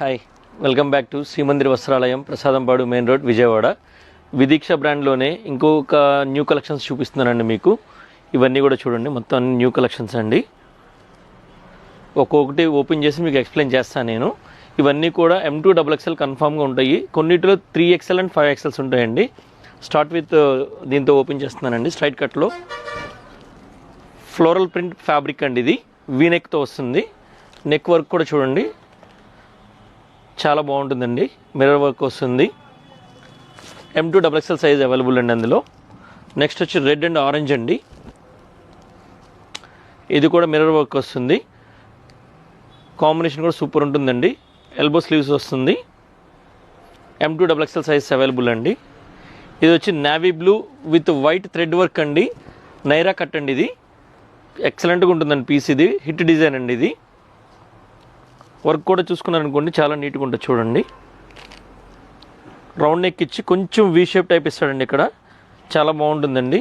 Hi welcome back to Srimandir Vastralayam Prasadampadu main road Vijayawada. Vidiksha బ్రాండ్లోనే ఇంకొక new collections చూపిస్తున్నానండి మీకు. ఇవన్నీ కూడా చూడండి, మొత్తం అన్ని న్యూ కలెక్షన్స్ అండి. ఒక్కొక్కటి ఓపెన్ చేసి మీకు ఎక్స్ప్లెయిన్ చేస్తాను నేను. ఇవన్నీ కూడా M2 XXL కన్ఫామ్గా ఉంటాయి. కొన్నిటిలో 3XL అండ్ 5XLs ఉంటాయండి. స్టార్ట్ విత్ దీంతో ఓపెన్ చేస్తున్నానండి. స్ట్రైట్ కట్లో ఫ్లోరల్ ప్రింట్ ఫ్యాబ్రిక్ అండి. ఇది వీనెక్తో వస్తుంది. నెక్ వర్క్ కూడా చూడండి, చాలా బాగుంటుందండి. మిర్రర్ వర్క్ వస్తుంది. M2 XXL సైజ్ అవైలబుల్ అండి అందులో. నెక్స్ట్ వచ్చి రెడ్ అండ్ ఆరెంజ్ అండి. ఇది కూడా మిర్రర్ వర్క్ వస్తుంది. కాంబినేషన్ కూడా సూపర్ ఉంటుందండి. ఎల్బో స్లీవ్స్ వస్తుంది. M2 XXL సైజ్ అవైలబుల్ అండి. ఇది వచ్చి navy blue with white thread work అండి. నైరా కట్ అండి. ఇది ఎక్సలెంట్గా ఉంటుందండి పీస్. ఇది హిట్ డిజైన్ అండి. ఇది వర్క్ కూడా చూసుకున్నారనుకోండి, చాలా నీట్గా ఉంటుంది చూడండి. రౌండ్ నెక్ ఇచ్చి కొంచెం వీ షేప్ టైప్ ఇస్తాడండి. ఇక్కడ చాలా బాగుంటుందండి.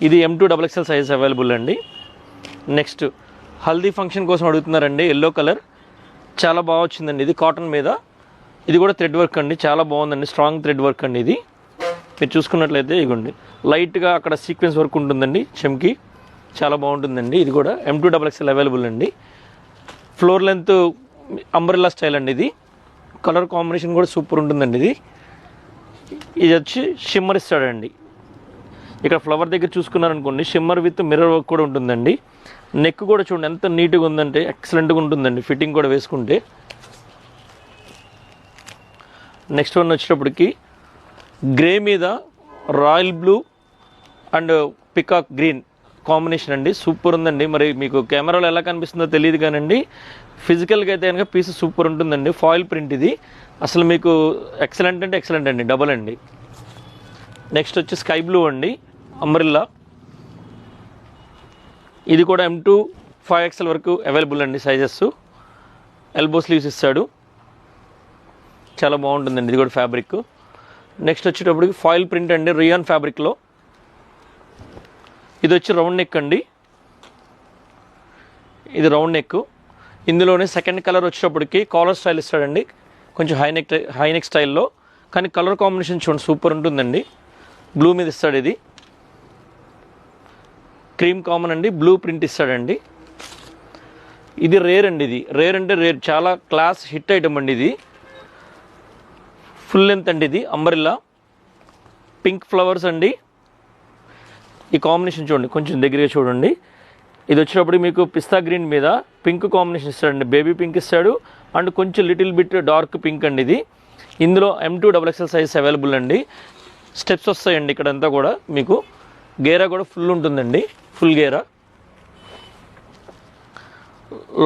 ఇది M2 XXL సైజ్ అవైలబుల్ అండి. నెక్స్ట్ హల్దీ ఫంక్షన్ కోసం అడుగుతున్నారండి. ఎల్లో కలర్ చాలా బాగా వచ్చిందండి. ఇది కాటన్ మీద. ఇది కూడా థ్రెడ్ వర్క్ అండి. చాలా బాగుందండి. స్ట్రాంగ్ థ్రెడ్ వర్క్ అండి. ఇది మీరు చూసుకున్నట్లయితే ఇగోండి, లైట్గా అక్కడ సీక్వెన్స్ వర్క్ ఉంటుందండి. చెమ్కి చాలా బాగుంటుందండి. ఇది కూడా M2 XXL అవైలబుల్ అండి. ఫ్లోర్ లెంత్ అంబ్రెల్లా స్టైల్ అండి. ఇది కలర్ కాంబినేషన్ కూడా సూపర్ ఉంటుందండి. ఇది వచ్చి షిమ్మర్ ఇస్తాడండి. ఇక్కడ ఫ్లవర్ దగ్గర చూసుకున్నారనుకోండి, షిమ్మర్ విత్ మిర్రర్ వర్క్ కూడా ఉంటుందండి. నెక్ కూడా చూడండి ఎంత నీట్గా ఉందంటే, ఎక్సలెంట్గా ఉంటుందండి ఫిట్టింగ్ కూడా వేసుకుంటే. నెక్స్ట్ వన్ వచ్చేటప్పటికి గ్రే మీద royal blue and peacock green combination అండి. సూపర్ ఉందండి. మరి మీకు కెమెరాలో ఎలా కనిపిస్తుందో తెలియదు కానండి, ఫిజికల్గా అయితే కనుక పీస్ సూపర్ ఉంటుందండి. ఫాయిల్ ప్రింట్ ఇది అసలు మీకు ఎక్సలెంట్ అంటే ఎక్సలెంట్ అండి. డబల్ అండి. నెక్స్ట్ వచ్చి స్కై బ్లూ అండి, అంబ్రెల్లా. ఇది కూడా M2 5XL వరకు అవైలబుల్ అండి సైజెస్. ఎల్బో స్లీవ్స్ ఇస్తాడు. చాలా బాగుంటుందండి. ఇది కూడా ఫ్యాబ్రిక్. నెక్స్ట్ వచ్చేటప్పటికి ఫాయిల్ ప్రింట్ అండి, రియాన్ ఫ్యాబ్రిక్లో. ఇది వచ్చి రౌండ్ నెక్ అండి. ఇది రౌండ్ నెక్. ఇందులోనే సెకండ్ కలర్ వచ్చేటప్పటికి కాలర్ స్టైల్ ఇస్తాడండి. కొంచెం హై నెక్ స్టైల్లో, కానీ కలర్ కాంబినేషన్ చూడండి సూపర్ ఉంటుందండి. బ్లూ మీద ఇస్తాడు. ఇది క్రీమ్ కామన్ అండి. బ్లూ ప్రింట్ ఇస్తాడండి. ఇది రేర్ అండి. ఇది రేర్ అంటే రేర్, చాలా క్లాస్ హిట్ ఐటమ్ అండి. ఇది ఫుల్ లెంత్ అండి. ఇది అంబ్రెల్లా పింక్ ఫ్లవర్స్ అండి. ఈ కాంబినేషన్ చూడండి, కొంచెం దగ్గరగా చూడండి. ఇది వచ్చినప్పుడు మీకు పిస్తా గ్రీన్ మీద పింక్ కాంబినేషన్ ఇస్తాడండి. బేబీ పింక్ ఇస్తాడు అండ్ కొంచెం లిటిల్ బిట్ డార్క్ పింక్ అండి. ఇది ఇందులో M2 XXL సైజ్ అవైలబుల్ అండి. స్టెప్స్ వస్తాయండి ఇక్కడంతా కూడా. మీకు గేరా కూడా ఫుల్ ఉంటుందండి. ఫుల్ గేరా.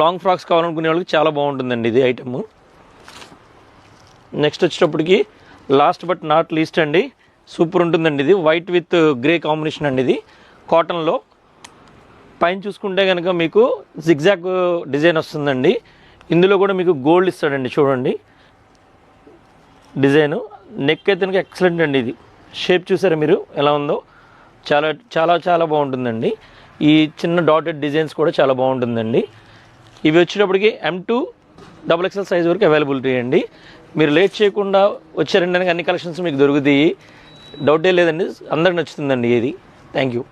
లాంగ్ ఫ్రాక్స్ కావాలనుకునే వాళ్ళకి చాలా బాగుంటుందండి ఇది ఐటమ్. నెక్స్ట్ వచ్చేటప్పటికి లాస్ట్ బట్ నాట్ లీస్ట్ అండి, సూపర్ ఉంటుందండి. ఇది వైట్ విత్ గ్రే కాంబినేషన్ అండి. ఇది కాటన్లో. పైన చూసుకుంటే కనుక మీకు జిగ్జాగ్ డిజైన్ వస్తుందండి. ఇందులో కూడా మీకు గోల్డ్ ఇస్తాడండి. చూడండి డిజైను. నెక్ అయితే కనుక ఎక్సలెంట్ అండి. ఇది షేప్ చూసారా మీరు ఎలా ఉందో, చాలా చాలా చాలా బాగుంటుందండి. ఈ చిన్న డాటెడ్ డిజైన్స్ కూడా చాలా బాగుంటుందండి. ఇవి వచ్చేటప్పటికి M2 XXL సైజ్ వరకు అవైలబిలిటీ అండి. మీరు లేట్ చేయకుండా వచ్చారంటే అన్ని కలెక్షన్స్ మీకు దొరుకుతాయి. డౌటే లేదండి. అందరికి నచ్చుతుందండి ఇది. Thank you.